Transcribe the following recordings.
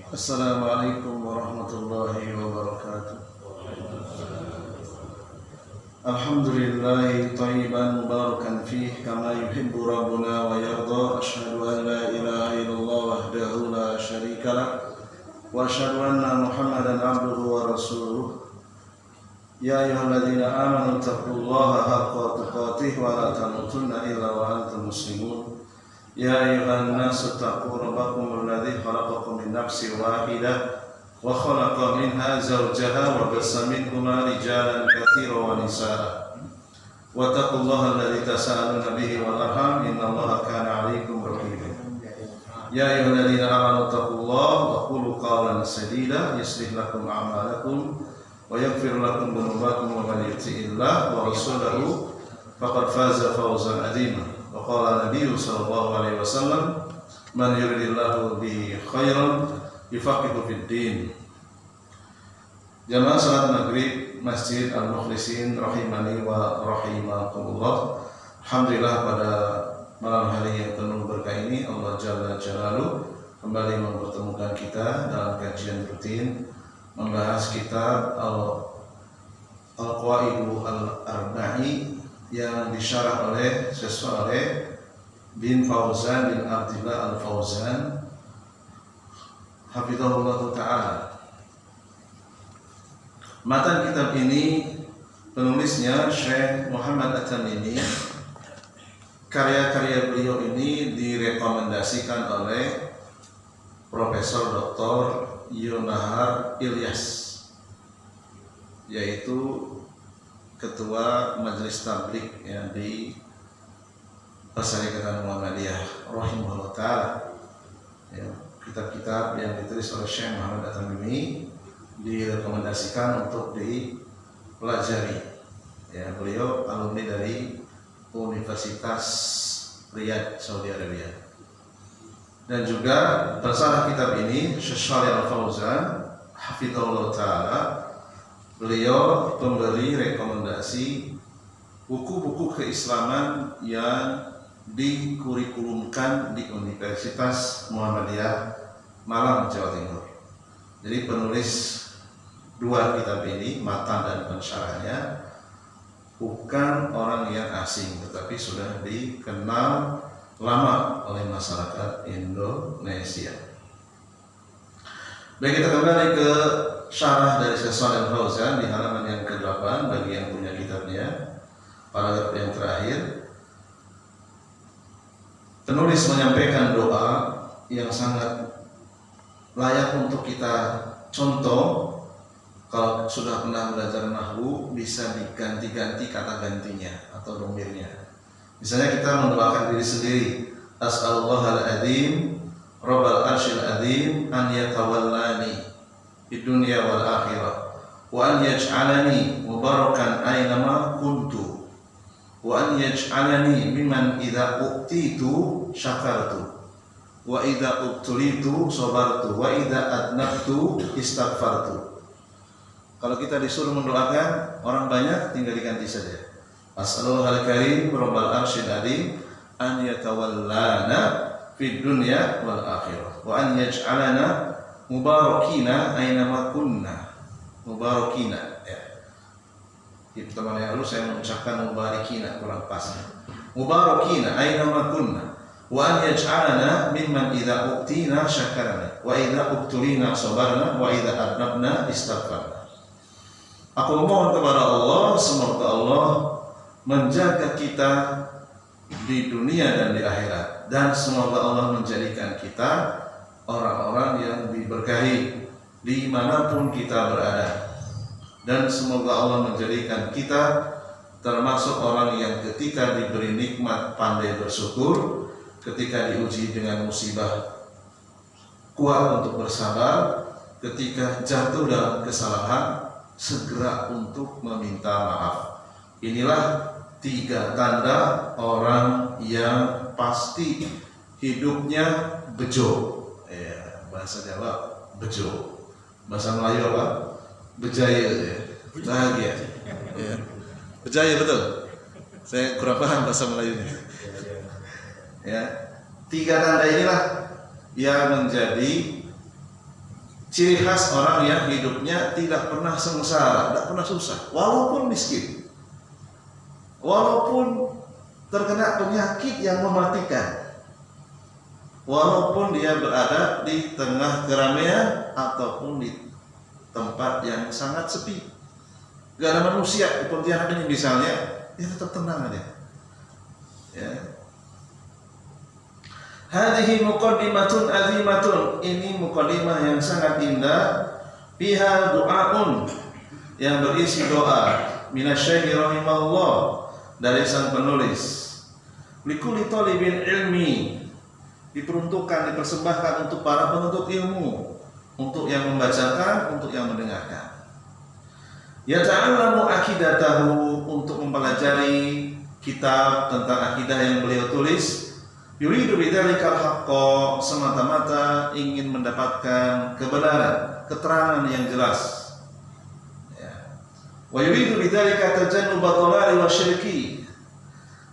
Assalamualaikum warahmatullahi wabarakatuh. Alhamdulillahi thayyiban mubarakan fih kama yuhibbu rabbuna wa yarda. Asyhadu an la ilaha illallah wahdahu la syarika lah wa asyhadu anna Muhammadan abduhu wa rasuluh. Ya ayyuhalladzina amanu taqullaha haqqa tuqatih wa la tamutunna illa wa antum muslimun. Ya ayyuhan nasu taqu rabbakum alladzi khalaqakum min nafsin wahidah wa khalaqa minha zawjaha wa bassa minhuma rijalan katsiran wa nisaa. Wa taqullaha alladzi tasaaluna bihi wal arham innallaha kana 'alaykum raqiba. Ya ayyuhalladzina amanu taqullaha wa qulu qawlan sadida yuslih lakum a'malakum wa yaghfir lakum dhunubakum wa man yuti'illah wa rasulahu faqad faza fawzan 'azima. Wa qala Nabi sallallahu alaihi wasallam man yuridillahu bihi khairan yufaqihu fid din. Jamaah salat maghrib Masjid Al-Mukhlisin rahimani wa rahimakumullah. Alhamdulillah pada malam hari yang penuh berkah ini Allah Jalla Jalaluhu kembali mempertemukan kita dalam kajian rutin membahas kitab Al-Qawaidu Al-Arba'i yang disyarah oleh Syekh bin Fauzan bin Abdullah Al-Fauzan hafizahullah ta'ala. Matan kitab ini penulisnya Syekh Muhammad At-Tamimi. Karya-karya beliau ini direkomendasikan oleh Profesor Dr. Yunahar Ilyas, yaitu Ketua Majelis Tabligh yang di Persyarikatan Muhammadiyah rahimahullah ta'ala. Ya, kitab-kitab yang ditulis oleh Syekh Muhammad At-Tamimi direkomendasikan untuk dipelajari. Ya, beliau alumni dari Universitas Riyadh, Saudi Arabia. Dan juga tersyarah kitab ini Syekh Shalih Al-Fauzan hafizahullah ta'ala. Beliau memberi rekomendasi buku-buku keislaman yang dikurikulumkan di Universitas Muhammadiyah Malang, Jawa Timur. Jadi penulis dua kitab ini, matan dan pensyarahnya, bukan orang yang asing, tetapi sudah dikenal lama oleh masyarakat Indonesia. Baik, kita kembali ke syarah dari Syekh Shalih Al-Fauzan di halaman yang ke-8 bagi yang punya kitabnya, paragraf yang terakhir. Penulis menyampaikan doa yang sangat layak untuk kita contoh. Kalau sudah pernah belajar nahwu, bisa diganti-ganti kata gantinya atau domirnya. Misalnya kita mendoakan diri sendiri, as'alullahal adzim rabbal arsyil adzim an yatawallani di dunia wal akhirah wa an yaj'alani mubarakan aynama kuntu wa an yaj'alani mimman idza uqtitu syakartu wa idza ubtulitu sabartu wa idza adnabtu istaghfartu. Kalau kita disuruh mendoakan orang banyak, tinggal diganti saja. As'alullahal karim rabbal arsyil adzim an yatawallana fid dunya wal akhirah wa an yaj'alana mubarakina aynama kunna. Mubarakina, ya. Di pertemuan yang lalu saya mengucapkan mubarikina, kurang pas. Mubarakina aynama kunna wa an yaj'alana mimman idza uqtina syakarna wa idza ubtulina sabarna wa idza adnabna istaghfarna. Aku mohon kepada Allah semoga Allah menjaga kita di dunia dan di akhirat, dan semoga Allah menjadikan kita orang-orang yang diberkahi dimanapun kita berada, dan semoga Allah menjadikan kita termasuk orang yang ketika diberi nikmat pandai bersyukur, ketika diuji dengan musibah kuat untuk bersabar, ketika jatuh dalam kesalahan segera untuk meminta maaf. Inilah 3 tanda orang yang pasti hidupnya bejo. Bahasa Jawa bejo, bahasa Melayu apa? Bejaya, ya. Bahagia, ya. Bejaya, betul. Saya kurang paham bahasa Melayunya. Ya, 3 tanda inilah yang menjadi ciri khas orang yang hidupnya tidak pernah sengsara, tidak pernah susah, walaupun miskin, walaupun terkena penyakit yang mematikan, walaupun dia berada di tengah keramaian ataupun di tempat yang sangat sepi, gak ada manusia di Pontianak ini misalnya, dia tetap tenang aja. Ya. Hadhihi muqaddimatun azimatun, ini muqaddimah yang sangat indah, fiha du'aun, yang berisi doa, minasyaikh rahimahullah, dari sang penulis. Likulli talibin ilmi, diperuntukkan, dipersembahkan untuk para penuntut ilmu, untuk yang membacakan, untuk yang mendengarkan. Yata'allamu akidatahu, untuk mempelajari kitab tentang akidah yang beliau tulis. Yuridu bidzalikal haqqo, semata-mata ingin mendapatkan kebenaran, keterangan yang jelas. Ya. Wa yuridu bidzalika tajannuba dhalali wasyirki,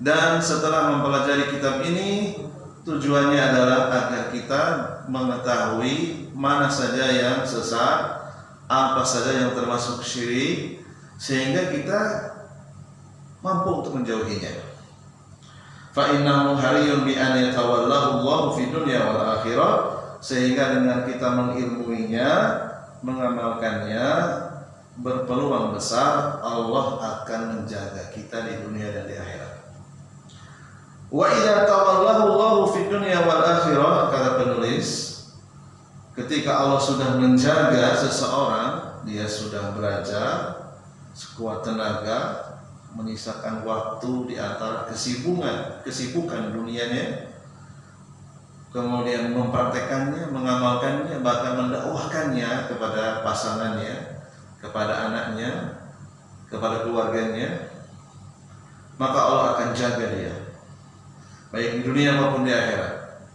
dan setelah mempelajari kitab ini tujuannya adalah agar kita mengetahui mana saja yang sesat, apa saja yang termasuk syirik, sehingga kita mampu untuk menjauhinya. Fa innahu hariyun bi an yatawallahu Allahu fi dunya wal akhirah, sehingga dengan kita mengilmuinya, mengamalkannya, berpeluang besar Allah akan menjaga kita di dunia dan di akhirat. Wa idza tawallahu Allahu fi dunya wal akhirah, kata penulis, ketika Allah sudah menjaga seseorang, dia sudah belajar sekuat tenaga, menyisakan waktu di antara kesibukan dunianya, kemudian mempraktekannya, mengamalkannya, bahkan mendakwahkannya kepada pasangannya, kepada anaknya, kepada keluarganya, maka Allah akan jaga dia, baik di dunia maupun di akhirat.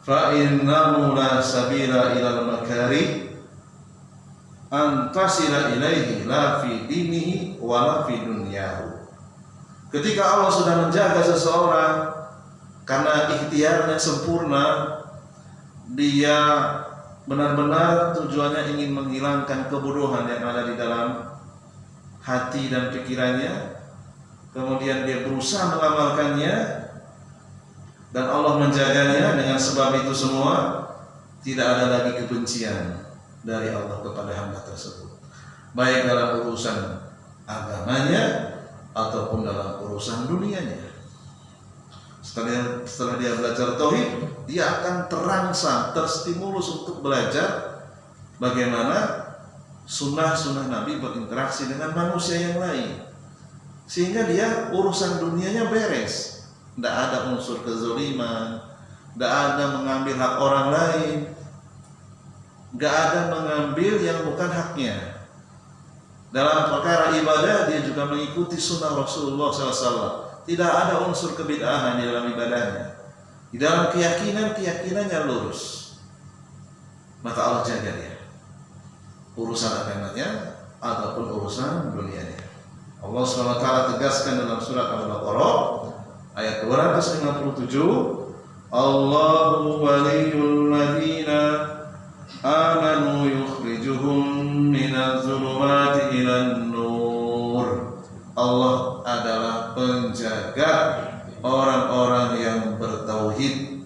Fa innahu la sabila ilal makarih an tasila ilaihi la fi dinihi wa la fi dunyahu. Ketika Allah sudah menjaga seseorang karena ikhtiarnya sempurna, dia benar-benar tujuannya ingin menghilangkan kebodohan yang ada di dalam hati dan pikirannya, kemudian dia berusaha mengamalkannya, dan Allah menjaganya. Dengan sebab itu semua, tidak ada lagi kebencian dari Allah kepada hamba tersebut, baik dalam urusan agamanya ataupun dalam urusan dunianya. Setelah dia belajar tauhid, dia akan terangsang, terstimulus untuk belajar bagaimana sunnah-sunnah Nabi berinteraksi dengan manusia yang lain, sehingga dia urusan dunianya beres, tidak ada unsur kezaliman, tidak ada mengambil hak orang lain, tidak ada mengambil yang bukan haknya. Dalam perkara ibadah, dia juga mengikuti sunnah Rasulullah SAW. Tidak ada unsur kebid'ahan di dalam ibadahnya. Di dalam keyakinannya lurus. Maka Allah jaga dia, urusan agamanya ataupun urusan dunianya. Allah SWT tegaskan dalam surat Al-Baqarah ayat 257, Allahu waliyul ladina amanu yukhrijuhum minaz zulumati ilan nur. Allah adalah penjaga orang-orang yang bertauhid.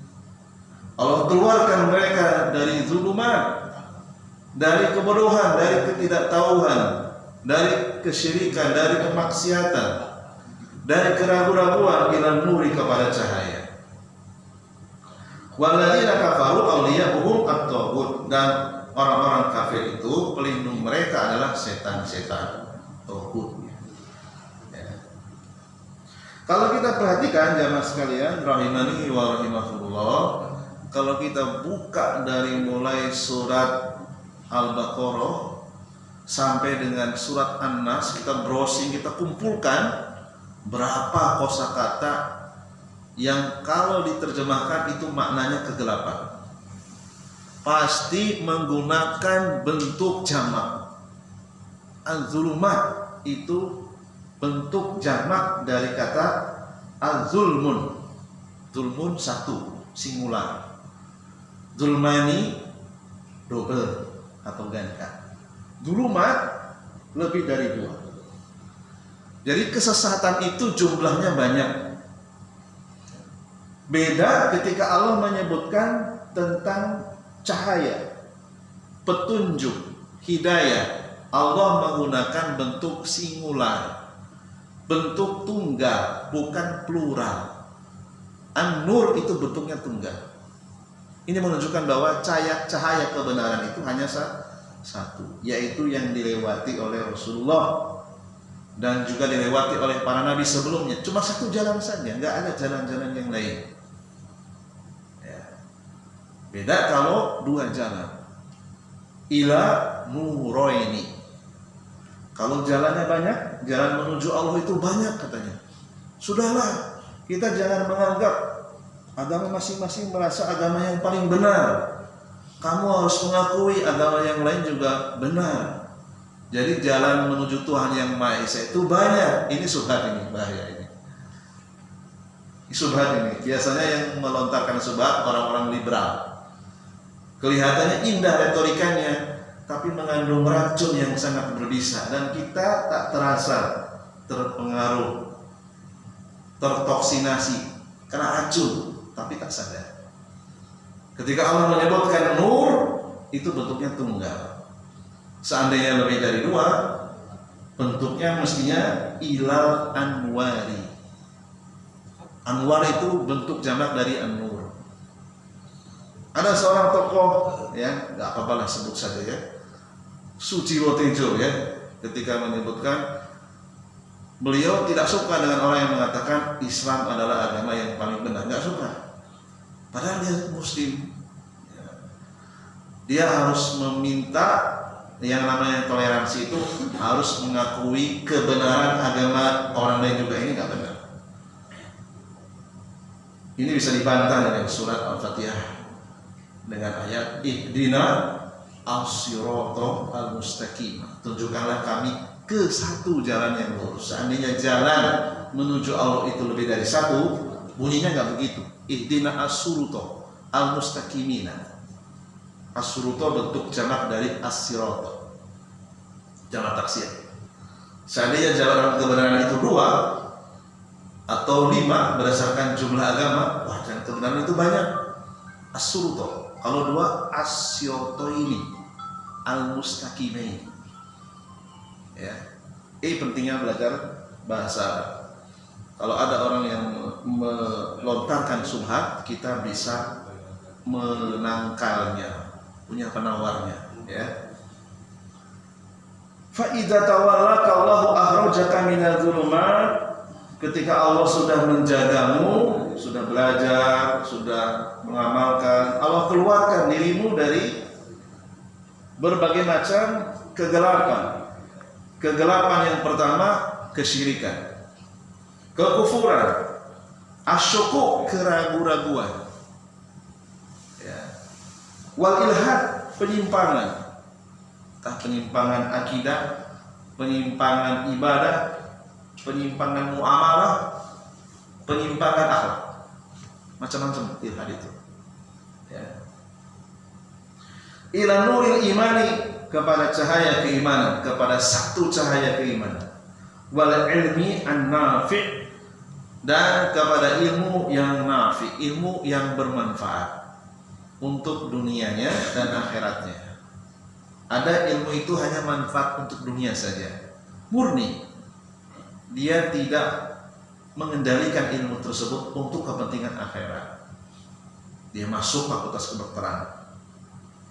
Allah keluarkan mereka dari zulumat, dari kebodohan, dari ketidaktahuan, dari kesyirikan, dari kemaksiatan, dari keraguan-raguan ilan nuri, kepada cahaya. Walladzina kafaru awliya'uhum at-taghut, dan orang-orang kafir itu pelindung mereka adalah setan-setan, taghut. Ya. Kalau kita perhatikan jamaah sekalian rahimani wa rahimakumullah, kalau kita buka dari mulai surat Al-Baqarah sampai dengan surat An-Nas, kita browsing, kita kumpulkan berapa kosakata yang kalau diterjemahkan itu maknanya kegelapan. Pasti menggunakan bentuk jamak. Az-zulumat itu bentuk jamak dari kata az-zulmun. Zulmun satu, singular. Zulmani double atau ganda. Dulu mah lebih dari 2. Jadi kesesatan itu jumlahnya banyak. Beda ketika Allah menyebutkan tentang cahaya, petunjuk, hidayah. Allah menggunakan bentuk singular, bentuk tunggal, bukan plural. An-Nur itu bentuknya tunggal. Ini menunjukkan bahwa cahaya kebenaran itu hanya satu, yaitu yang dilewati oleh Rasulullah dan juga dilewati oleh para nabi sebelumnya. Cuma satu jalan saja, nggak ada jalan-jalan yang lain. Ya. Beda kalau 2 jalan. Ila nuroini. Kalau jalannya banyak, jalan menuju Allah itu banyak katanya. Sudahlah, kita jangan menganggap agama masing-masing merasa agama yang paling benar. Kamu harus mengakui agama yang lain juga benar. Jadi jalan menuju Tuhan yang Maha Esa itu banyak. Ini subhat, ini bahaya ini. Subhat ini biasanya yang melontarkan subhat orang-orang liberal. Kelihatannya indah retorikanya, tapi mengandung racun yang sangat berbisa, dan kita tak terasa terpengaruh, tertoksinasi karena racun, tapi tak sadar. Ketika Allah menyebutkan nur, itu bentuknya tunggal. Seandainya lebih dari 2, bentuknya mestinya ilal anwari. Anwar itu bentuk jamak dari an-nur. Ada seorang tokoh, ya, nggak apa-apa lah sebut saja ya, Sujiwo Tejo ya, ketika menyebutkan beliau tidak suka dengan orang yang mengatakan Islam adalah agama yang paling benar, nggak suka. Padahal dia Muslim. Dia harus meminta yang namanya toleransi itu harus mengakui kebenaran agama orang lain juga, ini nggak benar. Ini bisa dibantah dengan surat Al-Fatihah dengan ayat Ihdina as-sirata al-mustaqim. Tunjukkanlah kami ke satu jalan yang lurus. Seandainya jalan menuju Allah itu lebih dari 1, bunyinya nggak begitu. Ihdina as-sirata al-mustaqimina. As-sirata bentuk jamak dari as-sirata, jamak taksir. Seandainya jalan kebenaran itu 2 atau 5 berdasarkan jumlah agama, wah, dan kebenaran itu banyak. As-sirata. Kalau 2, as-sirata ini al-mustaqimain. Ya. Ini pentingnya belajar bahasa Arab. Kalau ada orang yang melontarkan subhat, kita bisa menangkalnya, punya penawarnya, ya. Fa idza tawallaka Allahu akhrajaka minadz dzulumat. Ketika Allah sudah menjagamu, sudah belajar, sudah mengamalkan, Allah keluarkan dirimu dari berbagai macam kegelapan. Kegelapan yang pertama, kesyirikan, kekufuran, asyukuk, keraguan-raguan, ya. Wal ilhad, penyimpangan, entah penyimpangan akidah, penyimpangan ibadah, penyimpangan muamalah, penyimpangan akhlak, macam-macam ilhad itu, ya. Ila nuril imani, kepada cahaya keimanan, kepada satu cahaya keimanan. Wal ilmi an-nafi', dan kepada ilmu yang nafi, ilmu yang bermanfaat untuk dunianya dan akhiratnya. Ada ilmu itu hanya manfaat untuk dunia saja, murni. Dia tidak mengendalikan ilmu tersebut untuk kepentingan akhirat. Dia masuk fakultas kedokteran,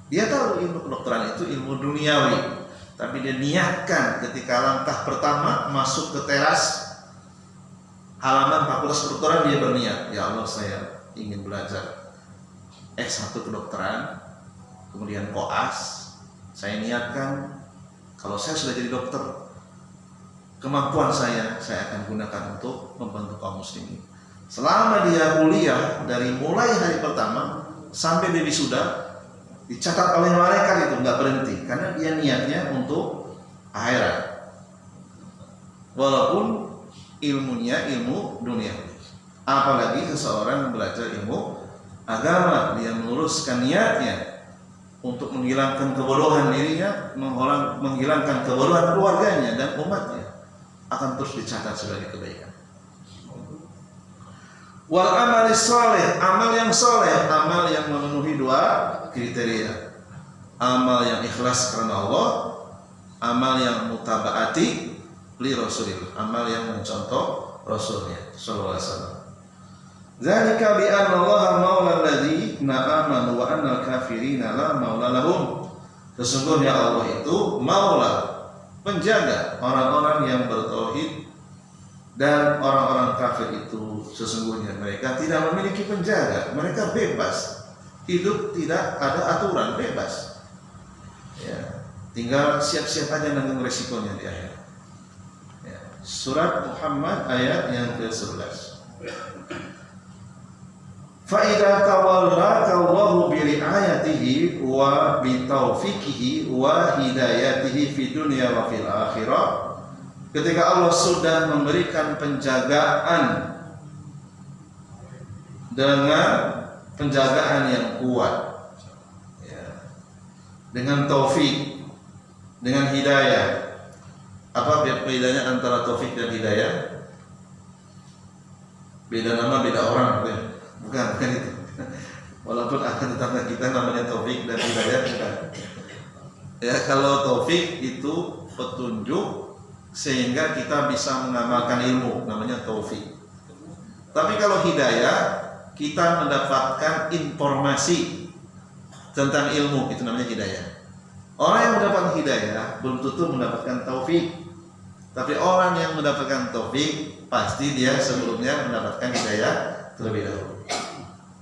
dia tahu ilmu kedokteran itu ilmu duniawi, tapi dia niatkan ketika langkah pertama masuk ke teras halaman fakultas kedokteran, dia berniat, ya Allah, saya ingin belajar S1 kedokteran, kemudian koas. Saya niatkan kalau saya sudah jadi dokter, kemampuan saya akan gunakan untuk membantu kaum muslimin. Selama dia kuliah, dari mulai hari pertama sampai dia wisuda, dicatat oleh malaikat, itu nggak berhenti, karena dia niatnya untuk akhirat, walaupun ilmunya ilmu dunia. Apalagi seseorang belajar ilmu agama, dia meluruskan niatnya untuk menghilangkan kebodohan dirinya, menghilangkan kebodohan keluarganya dan umatnya, akan terus dicatat sebagai kebaikan. Wal amali soleh, amal yang soleh, amal yang memenuhi dua kriteria: amal yang ikhlas karena Allah, amal yang mutabaati li Rasulillah, amal yang mencontoh Rasulnya sallallahu alaihi wasallam. Zalika bi anna Allah maula alladziina aamanu wa annal kafirina la maula lahum. Sesungguhnya Allah itu maula, penjaga orang-orang yang bertauhid, dan orang-orang kafir itu sesungguhnya mereka tidak memiliki penjaga, mereka bebas hidup, tidak ada aturan, bebas ya, tinggal siap-siap aja nanggung resikonya di akhir ya. Surat Muhammad ayat yang ke-11. Fa idza tawallaka Allahu bi ri'ayatihi wa bi taufiqihi wa hidayatihi fid dunya wa fil akhirah. Ketika Allah sudah memberikan penjagaan dengan penjagaan yang kuat ya, dengan taufik, dengan hidayah. Apa bedanya antara taufik dan hidayah? Beda nama, beda orang ya. Bukan itu. Walaupun akan tetangga kita namanya taufik dan hidayah bukan. Ya, kalau taufik itu petunjuk sehingga kita bisa mengamalkan ilmu, namanya taufik. Tapi kalau hidayah, kita mendapatkan informasi tentang ilmu, itu namanya hidayah. Orang yang mendapatkan hidayah belum tentu mendapatkan taufik. Tapi orang yang mendapatkan taufik pasti dia sebelumnya mendapatkan hidayah terlebih dahulu.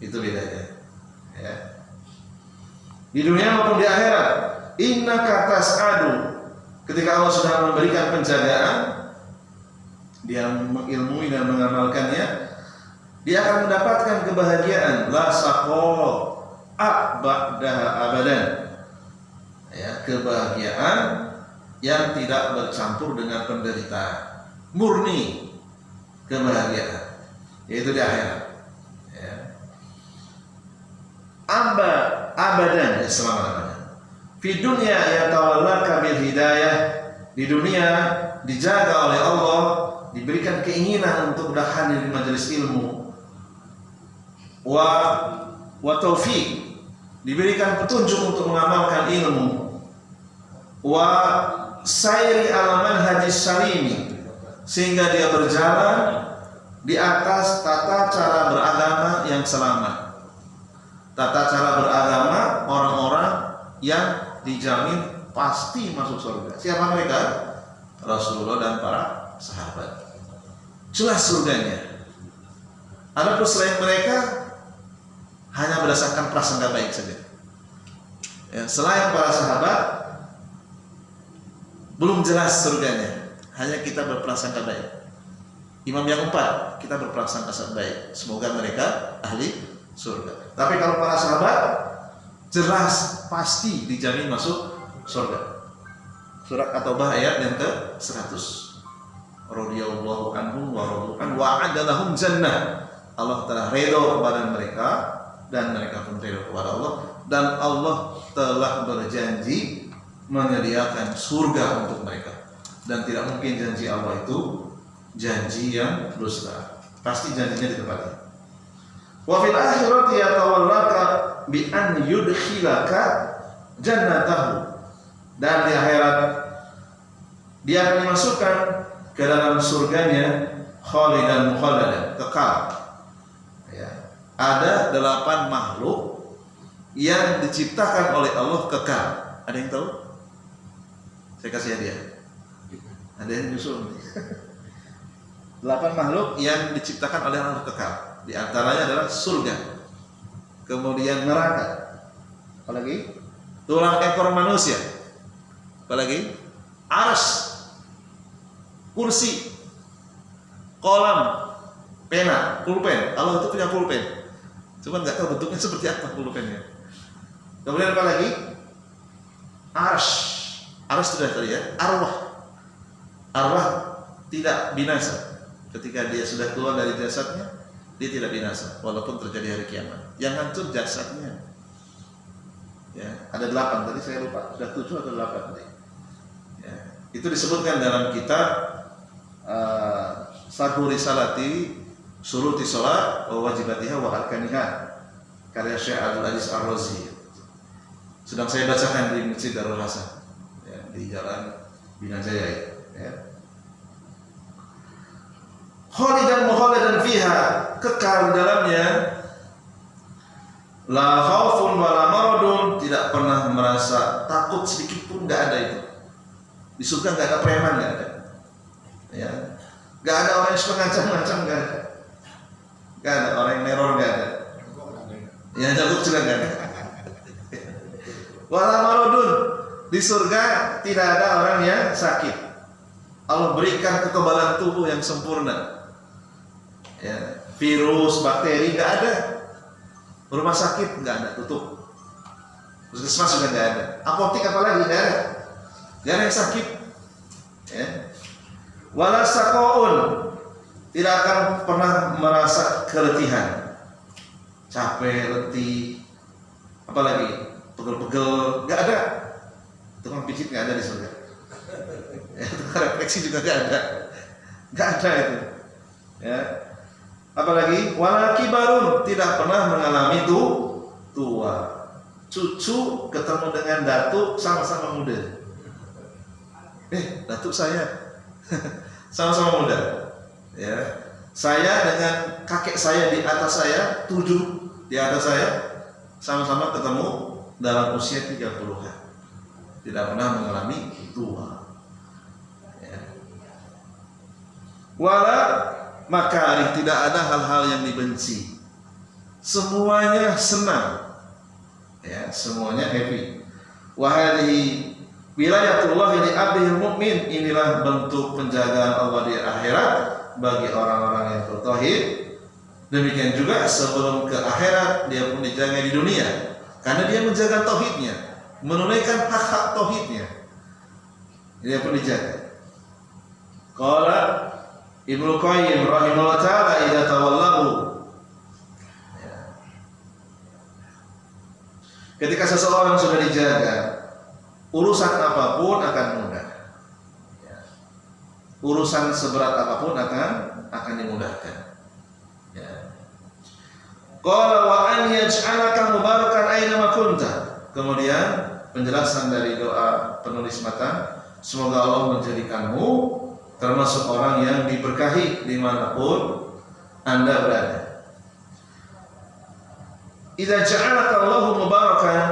Itu bedanya ya. Di dunia maupun di akhirat, innaka tas'adu, ketika Allah sudah memberikan penjagaan, dia mengilmui dan mengamalkannya, dia akan mendapatkan kebahagiaan, la saqo ba'daha abadan ya, kebahagiaan yang tidak bercampur dengan penderitaan, murni kebahagiaan, yaitu di akhirat ya. Abadan ya, selama-lamanya. Fi dunya yatawallaka bil hidayah, di dunia dijaga oleh Allah, diberikan keinginan untuk hadir di majelis ilmu, wa taufik, diberikan petunjuk untuk mengamalkan ilmu, wa sairi ala manhajis salimi, sehingga dia berjalan di atas tata cara beragama yang selamat. Tata cara beragama orang-orang yang dijamin pasti masuk surga. Siapa mereka? Rasulullah dan para sahabat. Jelas surganya. Adapun selain mereka hanya berdasarkan prasangka baik saja. Ya, selain para sahabat belum jelas surganya. Hanya kita berprasangka baik. Imam yang 4 kita berprasangka baik. Semoga mereka ahli surga. Tapi kalau para sahabat jelas pasti dijamin masuk surga. Surat At-Taubah ayat yang ke-100. Radhiyallahu anhum wa radu an wa'ada lahum jannah. Allah telah ridho kepada mereka dan mereka pun ridho kepada Allah, dan Allah telah berjanji menyediakan surga untuk mereka. Dan tidak mungkin janji Allah itu janji yang dusta. Pasti janjinya ditepati. Wa fil akhirati yatawallaka bi an yudkhilaka jannatahu, dan di akhirat dia akan dimasukkan ke dalam surganya khalidan mukhalladan, kekal ya. Ada 8 makhluk yang diciptakan oleh Allah kekal. Ada yang tahu? Saya kasih hadiah. Ada yang nyusul. 8 makhluk yang diciptakan oleh Allah kekal. Di antaranya adalah surga, kemudian neraka, apalagi tulang ekor manusia, apalagi arsy, kursi, kolam, pena, pulpen. Allah itu punya pulpen, cuma nggak tahu bentuknya seperti apa pulpennya. Kemudian apalagi arsy sudah tadi ya. Arwah tidak binasa ketika dia sudah keluar dari jasadnya. Dia tidak binasa walaupun terjadi hari kiamat. Yang hancur jasadnya. Ya, ada 8 tadi saya lupa, sudah 7 atau 8 tadi. Ya, itu disebutkan dalam kitab Sarhu Risalati Suruti Sholat wa Wajibatiha wa Arkaniha karya Syekh Abdul Aziz Ar-Razi. Sedang saya bacakan di Masjid Darul Hasan, ya, di Jalan Binajaya. Ya. Khalidan mukhalidan fiha, kekal dalamnya. La khaufun wala maradun, tidak pernah merasa takut sedikit pun, nggak ada itu. Di surga nggak ada preman, nggak ada. Ya, nggak ada orang yang suka ngancam-ngancam, nggak ada. Nggak ada orang yang neror, nggak ada. Yang jago juga nggak ada. Wala maradun, di surga tidak ada orang yang sakit. Allah berikan kekebalan tubuh yang sempurna. Ya, virus, bakteri nggak ada. Rumah sakit nggak ada, tutup. Puskesmas juga nggak ada. Apotek apalagi nggak ada. Nggak ada yang sakit. Ya. Wala saqaun, tidak akan pernah merasa keletihan, capek, letih, apalagi pegel-pegel, nggak ada. Tukang pijit nggak ada di surga. Ya, tukang refleksi juga nggak ada. Nggak ada itu. Ya. Apalagi wala kibarun, tidak pernah mengalami tua. Cucu ketemu dengan datuk sama-sama muda. Datuk saya sama-sama muda. Ya. Saya dengan kakek saya di atas saya, 7 di atas saya, sama-sama ketemu dalam usia 30-an. Tidak pernah mengalami tua. Ya. Wala makarih, tidak ada hal-hal yang dibenci, semuanya senang, ya, semuanya happy. Wahai wilayatullah li abdil mukmin, inilah bentuk penjagaan Allah di akhirat bagi orang-orang yang bertauhid. Demikian juga sebelum ke akhirat dia pun dijaga di dunia, karena dia menjaga tauhidnya, menunaikan hak-hak tauhidnya, dia pun dijaga. Qala Ibnu Qayyim rahimahullah ta'ala idza tawallahu, ketika seseorang sudah dijaga, urusan apapun akan mudah. Urusan seberat apapun akan dimudahkan. Qala wa an yaj'alaka mubarakan aina ma kunta. Kemudian penjelasan dari doa penulis matan, semoga Allah menjadikanmu termasuk orang yang diberkahi dimanapun Anda berada. Idza ja'alaka Allahu mubarakan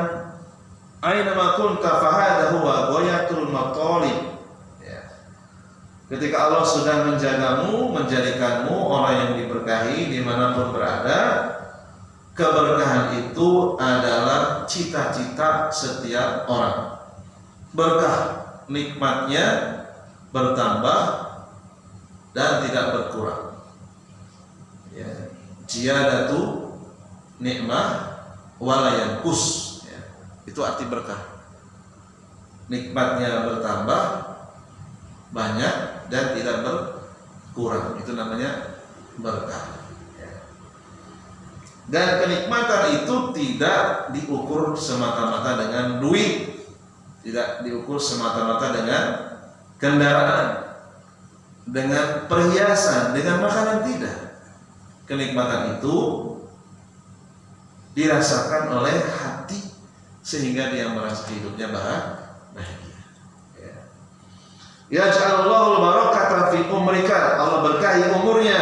aina ma kunta fa hadha huwa ghayatul matalib. Ketika Allah sudah menjagamu, menjadikanmu orang yang diberkahi dimanapun berada, keberkahan itu adalah cita-cita setiap orang. Berkah nikmatnya bertambah dan tidak berkurang. Ya. Ziyadatu nikmah wala yanqus. Ya. Itu arti berkah. Nikmatnya bertambah banyak dan tidak berkurang. Itu namanya berkah. Ya. Dan kenikmatan itu tidak diukur semata-mata dengan duit, tidak diukur semata-mata dengan kendaraan, dengan perhiasan, dengan makanan, tidak. Kenikmatan itu dirasakan oleh hati sehingga dia merasa hidupnya bahagia. Ya ja'alallahu barakata fi umrika, Allah berkahi umurnya.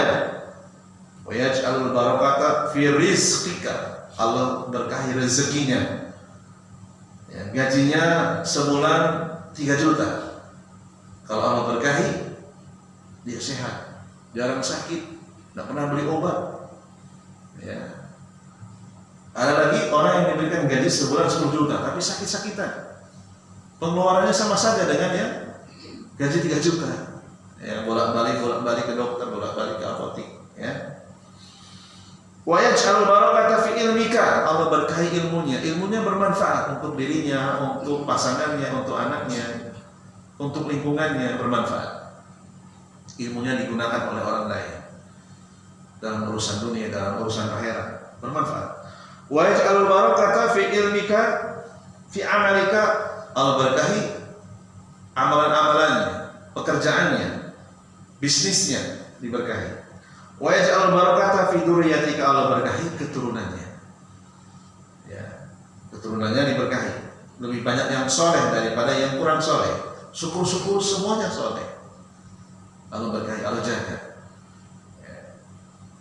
Wa yaj'alul barakata fi rizqika, Allah berkahi rezekinya. Ya, gajinya sebulan 3 juta. Kalau Allah berkahi, dia sehat, jarang sakit, tidak pernah beli obat. Ya. Ada lagi orang yang diberikan gaji sebulan 10 juta, tapi sakit-sakitan. Pengeluarannya sama saja dengan yang gaji 3 juta. Ya, bolak-balik ke dokter, bolak-balik ke apotek. Ya. Wa yaj'alul barakata fi ilmika, Allah berkahi ilmunya. Ilmunya bermanfaat untuk dirinya, untuk pasangannya, untuk anaknya, untuk lingkungannya, bermanfaat. Ilmunya digunakan oleh orang lain dalam urusan dunia, dalam urusan akhirat, bermanfaat. Wa yaj'alul barakata fi ilmika Fi amalika, Allah berkahi amalan-amalannya, pekerjaannya, bisnisnya diberkahi. Wa yaj'al barakata fi dzurriyyatika, Allah berkahi keturunannya. Ya, keturunannya diberkahi. Lebih banyak yang soleh daripada yang kurang soleh. Syukur-syukur semuanya soleh. Allah berkahi, Allah jaga.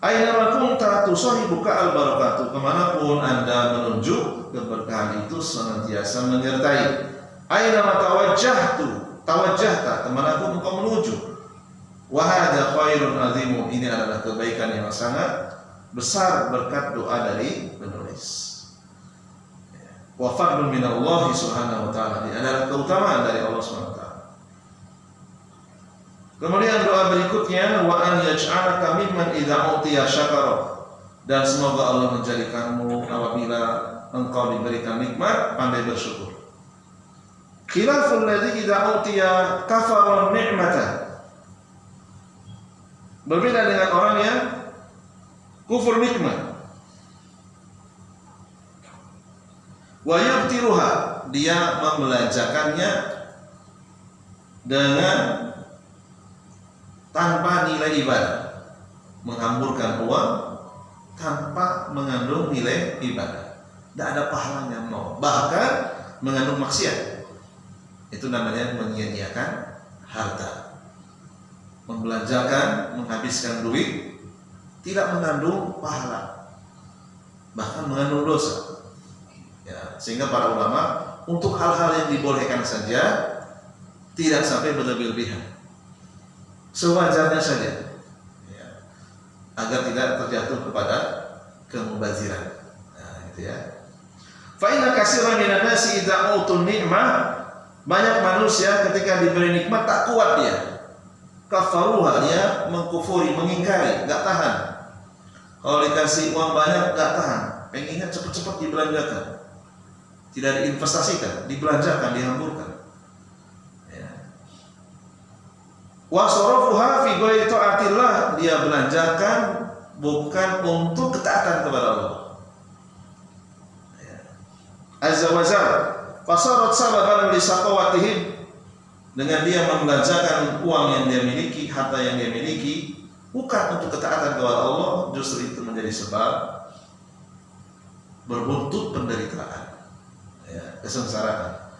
Aina ma kunta tusahibuka al-barakatuh, kemanapun Anda menuju, keberkahan itu senantiasa menyertai. Aina ma tawajjahta, kemanapun engkau menuju. Wa hadza khairun azimu, ini adalah kebaikan yang sangat besar berkat doa dari penulis. Wa fadlun minallahi subhanahu wa ta'ala, ini adalah keutamaan dari Allah subhanahu wa ta'ala. Kemudian doa berikutnya, wa an yaj'alaka mimman idza utiya syakara, dan semoga Allah menjadikanmu apabila engkau diberikan nikmat pandai bersyukur. Khilaful ladzi idza utiya kafara ni'mata, berbeda dengan orang yang kufur nikmat. Wa yabtiruha, dia membelanjakannya dengan tanpa nilai ibadah, menghamburkan uang tanpa mengandung nilai ibadah, tidak ada pahalanya, bahkan mengandung maksiat. Itu namanya menyia-nyiakan harta, membelanjakan, menghabiskan duit, tidak mengandung pahala, bahkan mengandung dosa. Ya, sehingga para ulama untuk hal-hal yang dibolehkan saja tidak sampai berlebih-lebihan, sewajarnya saja, ya, agar tidak terjatuh kepada kemubaziran. Nah, gitu ya. Fa inna katsiran minan nasi idza utun ni'mah, banyak manusia ketika diberi nikmat tak kuat dia. Kafaruha, dia mengkufuri, mengingkari, enggak tahan. Kalau dikasih uang banyak enggak tahan, pengennya cepat-cepat dibelanjakan. Tidak diinvestasikan, dibelanjakan, dihamburkan. Wa sarafuha fi ghairi taatillah, dia belanjakan bukan untuk ketaatan kepada Allah. Azza wa jalla, fasarat sababan li saqawatihim, dengan dia membelanjakan uang yang dia miliki, harta yang dia miliki bukan untuk ketaatan kepada Allah, justru itu menjadi sebab berbuntut penderitaan, ya, kesengsaraan.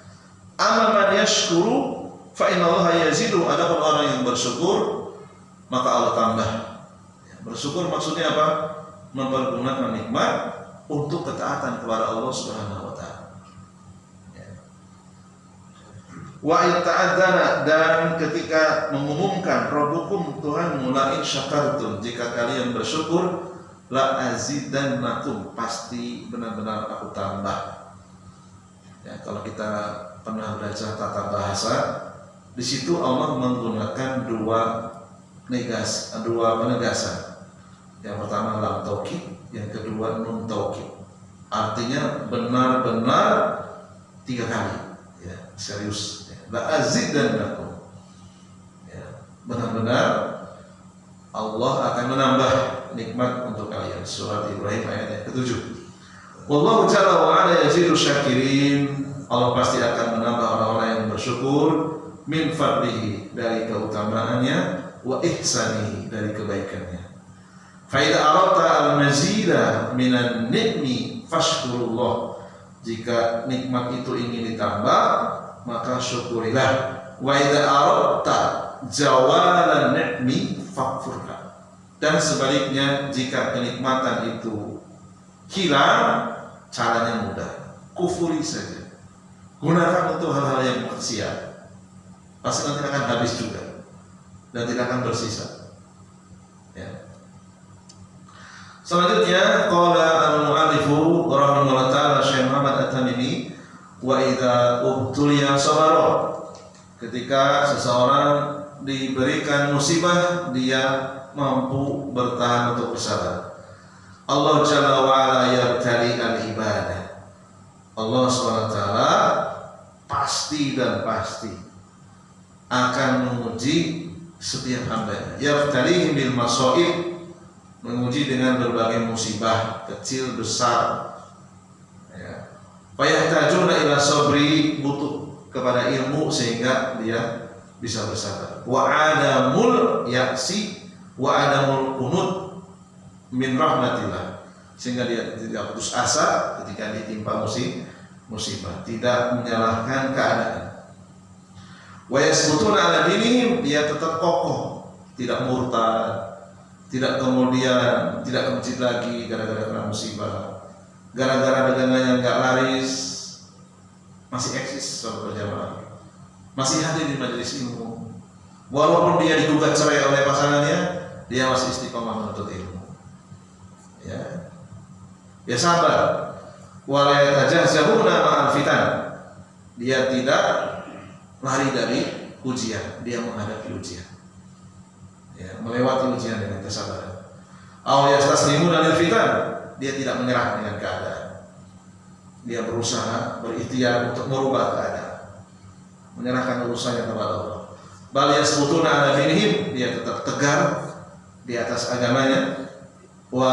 Amma man yashkuru fa innallaha yazidu, adapun orang yang bersyukur maka Allah tambah. Bersyukur maksudnya apa? Mempergunakan nikmat untuk ketaatan kepada Allah Subhanahu wa taala. Wa ta'adzana, dan ketika mengumumkan rabbukum, Tuhan mulai syakartum, jika kalian bersyukur, la azidannakum, pasti benar-benar aku tambah. Ya, kalau kita pernah belajar tata bahasa, di situ Allah menggunakan dua penegasan. Yang pertama lam taukid, yang kedua nun taukid. Artinya benar-benar 3 kali, ya, serius. La azidannakum, ya, benar-benar Allah akan menambah nikmat untuk kalian. Surat Ibrahim ayat yang ke-7. Wallahu jalla wa ala yazidu syakirin, Allah pasti akan menambah orang-orang yang bersyukur, min fadlihi, dari keutamaannya, wa ihsanihi, dari kebaikannya. Fa idza aradta al-mazida minan ni'mi fashkurullah, jika nikmat itu ingin ditambah maka syukurilah. Wa idza aradta jawalan ni'mi fakfurha, dan sebaliknya jika kenikmatan itu hilang, caranya mudah, kufuri saja, gunakan untuk hal-hal yang maksiat, pasti nanti akan habis juga dan tidak akan bersisa. Ya. Selanjutnya, qala al-mu'allifu rahimahullah ta'ala Syekh Muhammad At-Tamimi, wa idza ubtuliya sabara, ketika seseorang diberikan musibah dia mampu bertahan untuk bersabar. Allah Jalla wa ala yabtali al-ibadah, Allah SWT pasti dan pasti akan menguji setiap hamba. Yabtalihi bil masaib, menguji dengan berbagai musibah kecil besar, ya. Fayahtajuna ila sabri, butuh kepada ilmu sehingga dia bisa bersabar. Wa adamul ya'si wa adamul qunut min rahmatillah, sehingga dia tidak putus asa ketika ditimpa musibah, tidak menyalahkan keadaan. Wa yasbutuna ala dinihim, dia tetap kokoh, tidak murtad, tidak kemudian tidak ke masjid lagi gara-gara kena musibah, gara-gara dagangannya nggak laris, masih eksis sholat berjamaah, masih hadir di majelis ilmu, walaupun dia digugat cerai oleh pasangannya, dia masih istiqomah menuntut ilmu. Ya sabar. Wala yatajahzabuna ma'al fitan, dia tidak lari dari ujian, dia menghadapi ujian, melewati ujian dengan kesabaran. Aw yastaslimuna lil fitan, dia tidak menyerah dengan keadaan, dia berusaha berikhtiar untuk merubah keadaan, menyerahkan urusannya kepada Allah. Bal yasbutuna ala dinihim, dia tetap tegar di atas agamanya. Wa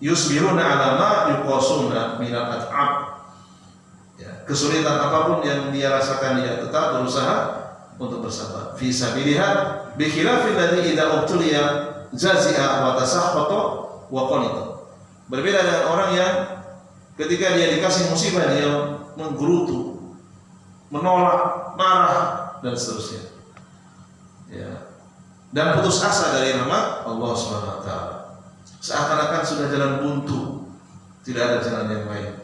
yusbiruna ala ma yuqasuna minal at'ab, kesulitan apapun yang dia rasakan, dia tetap berusaha untuk bersabar. Fi sabilillah bi khilafil ladzi idza ubtuliya jazi'a wa tasakhata wa qanita. Berbeda dengan orang yang ketika dia dikasih musibah dia menggerutu, menolak, marah dan seterusnya. Dan putus asa dari rahmat Allah Subhanahu wa taala. Seakan-akan sudah jalan buntu, tidak ada jalan yang lain.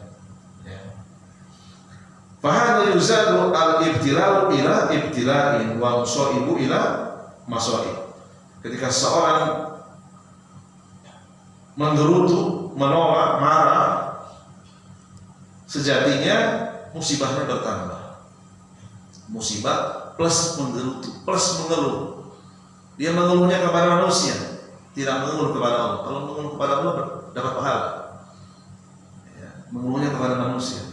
Fahadha yuzadu al-ibtila'u ila ibtila'in wa musaibu ila masaib. Ketika seorang menggerutu, menolak, marah, sejatinya musibahnya bertambah. Musibah plus menggerutu, plus mengeluh. Dia mengeluhnya kepada manusia, tidak mengeluh kepada Allah. Kalau mengeluh kepada Allah dapat pahala. Mengeluhnya kepada manusia,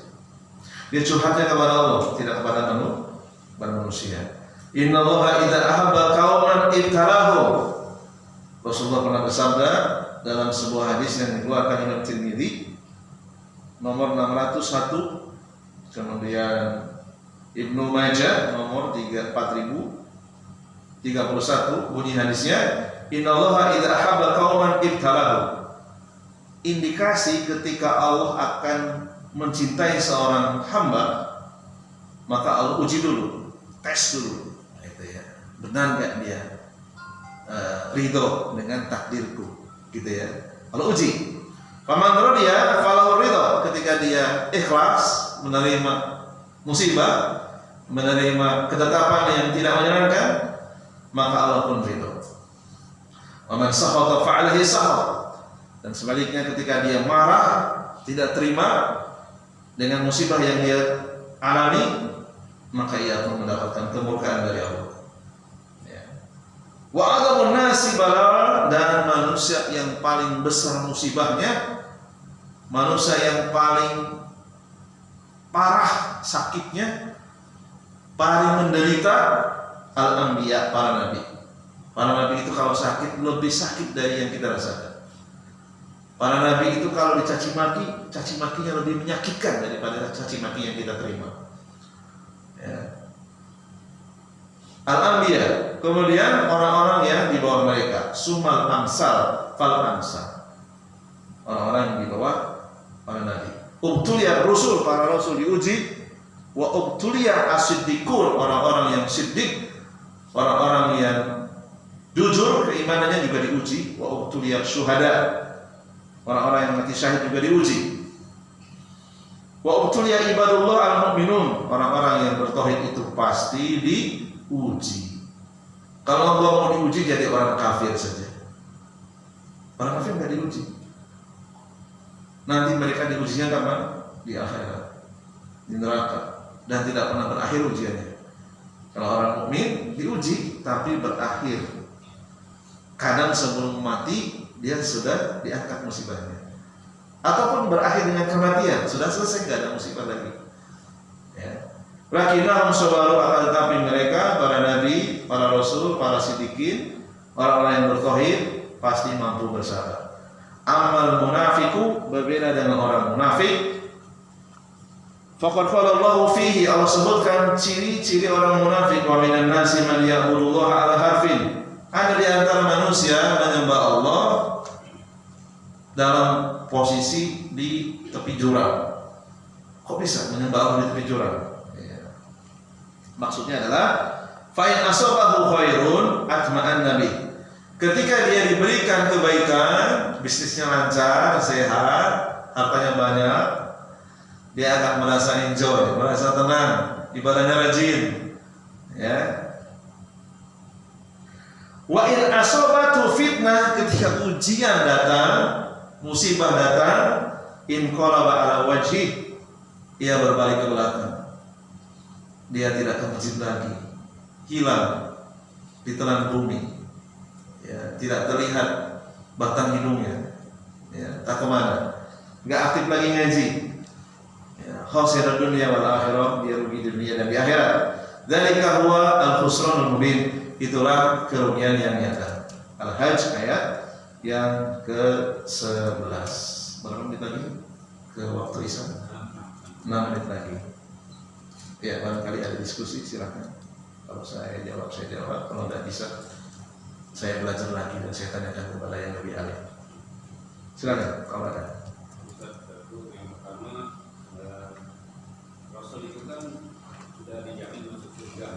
dia curhatnya kepada Allah, tidak kepada manusia. Innallaha idza ahabba qauman ibtalahum. Rasulullah pernah bersabda dalam sebuah hadis yang dikeluarkan Imam Tirmidzi nomor 601, kemudian Ibnu Majah nomor 4031, bunyi hadisnya, innallaha idza ahabba qauman ibtalahum. Indikasi ketika Allah akan mencintai seorang hamba, maka Allah uji dulu, tes dulu, benar nggak dia ridho dengan takdirku, gitu ya. Allah uji. Faman radiya falahu ridho, ketika dia ikhlas menerima musibah, menerima ketetapan yang tidak menyenangkan, maka Allah pun ridho. Waman sakhata fa'alaihi sakhat, dan sebaliknya ketika dia marah, tidak terima dengan musibah yang dia alami, maka ia akan mendapatkan kemurkaan dari Allah. Wa adamun nasi bala, dan manusia yang paling besar musibahnya, manusia yang paling parah sakitnya, paling menderita, al-anbiya, para nabi. Para nabi itu kalau sakit lebih sakit dari yang kita rasakan. Para nabi itu kalau dicaci maki, caci makinya lebih menyakitkan daripada caci maki yang kita terima. Al-anbiya, kemudian orang-orang yang di bawah mereka, sumal amsal fal amsal, orang-orang yang di bawah para nabi. Ubtuliya rusul, para rasul diuji. Wa ubtuliya as-siddiqun, orang-orang yang siddiq, orang-orang yang jujur keimanannya juga diuji. Wa ubtuliya syuhada, orang-orang yang mati syahid juga diuji. Wa ubtuliya ibadullah al-mu'minun, orang-orang yang bertauhid itu pasti diuji. Kalau Allah mau diuji jadi orang kafir saja, orang kafir nggak diuji. Nanti mereka diujinya kapan? Di akhirat, di neraka, dan tidak pernah berakhir ujiannya. Kalau orang mukmin diuji tapi berakhir, kadang sebelum mati dia sudah diangkat musibahnya, ataupun berakhir dengan kematian, sudah selesai, nggak ada musibah lagi. Lakinnahum sabaru, akan tetapi mereka, para nabi, para rasul, para siddiqin, orang-orang yang bertauhid pasti mampu bersabar. Amal munafiku, berbeda dengan orang munafik, Faqad qala Allahu fihi, Allah sebutkan ciri-ciri orang munafik, wa minan nasi man ya'budullaha ala harfin. Ada di antara manusia menyembah Allah dalam posisi di tepi jurang. Kok bisa menyembah Allah di tepi jurang? Ya. Maksudnya adalah fa in asabahu khairun atma'an nabi. Ketika dia diberikan kebaikan, bisnisnya lancar, sehat, hartanya banyak, dia akan merasa enjoy, merasa tenang, ibadahnya rajin, ya. Wa in asabatu fitnah, ketika ujian datang, musibah datang, in qalaba ala wajhi, ia berbalik ke belakang. Dia tidak ke masjid lagi, hilang ditelan bumi, ya, tidak terlihat batang hidungnya, ya, tak kemana, nggak aktif lagi ngaji. Khasirad dunya wal akhirah, dia rugi di dunia dan di akhirat. Dzalika huwa al-khusranul mubin, itulah kerugian yang nyata. Al-Hajj ayat yang ke-11. Berapa menit lagi ke waktu Isya? 6 menit lagi. Ya, barangkali ada diskusi, silakan. Kalau saya jawab, kalau tidak bisa saya belajar lagi dan saya tanyakan kepada yang lebih ahli. Silakan kalau ada. Rasul itu kan sudah dijamin masuk surga.